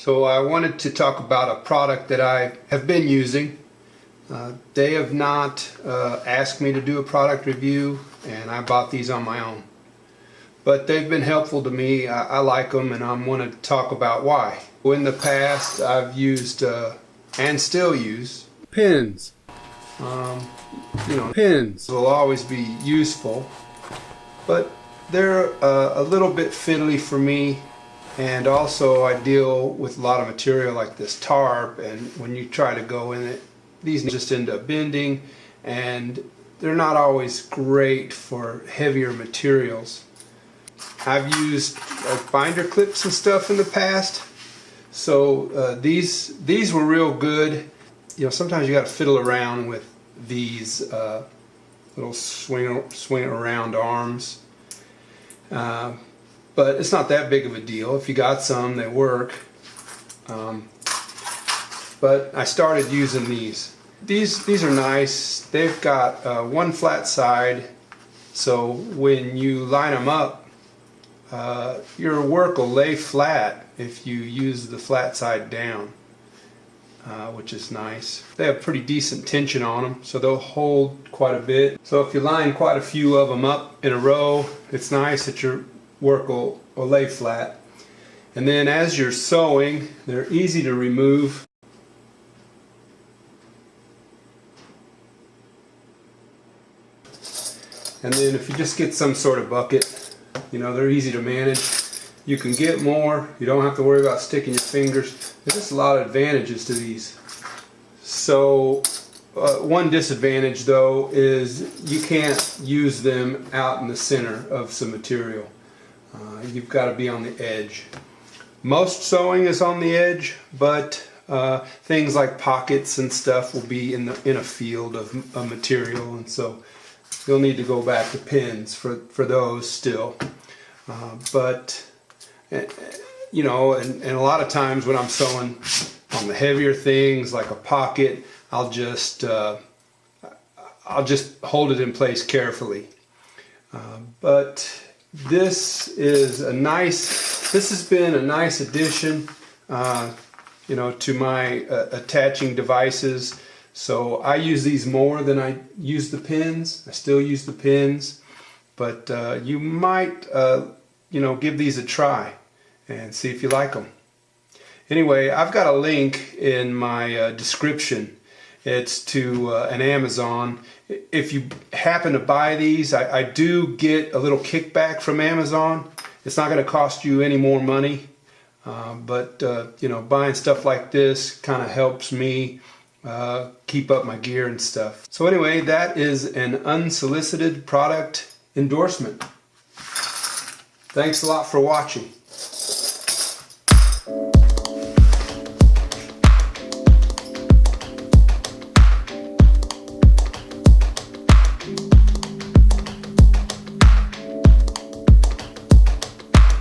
So I wanted to talk about a product that I have been using. They have not asked me to do a product review, and I bought these on my own. But they've been helpful to me. I like them, and I'm going to talk about why. In the past, I've used and still use pins. Pins will always be useful, but they're a little bit fiddly for me. And also I deal with a lot of material like this tarp, and when you try to go in it, these just end up bending, and they're not always great for heavier materials. I've used binder clips and stuff in the past, so these were real good. You know, sometimes you got to fiddle around with these little swing around arms. But it's not that big of a deal. If you got some, they work. But I started using these. These are nice. They've got one flat side, so when you line them up, your work will lay flat if you use the flat side down, which is nice. They have pretty decent tension on them, so they'll hold quite a bit. So if you line quite a few of them up in a row, it's nice that your work will lay flat. And then as you're sewing, they're easy to remove. And then if you just get some sort of bucket, you know, they're easy to manage. You can get more. You don't have to worry about sticking your fingers. There's just a lot of advantages to these. So one disadvantage though is you can't use them out in the center of some material. You've got to be on the edge. Most sewing is on the edge, but things like pockets and stuff will be in a field of material, and so you'll need to go back to pins for those still. But you know, and a lot of times when I'm sewing on the heavier things like a pocket, I'll just hold it in place carefully. But this has been a nice addition, you know, to my attaching devices. So I use these more than I use the pins. I still use the pins, but you might, you know, give these a try and see if you like them. Anyway, I've got a link in my description. It's to an Amazon. If you happen to buy these, I do get a little kickback from Amazon. It's not going to cost you any more money, but you know, buying stuff like this kind of helps me keep up my gear and stuff. So anyway, that is an unsolicited product endorsement. Thanks a lot for watching.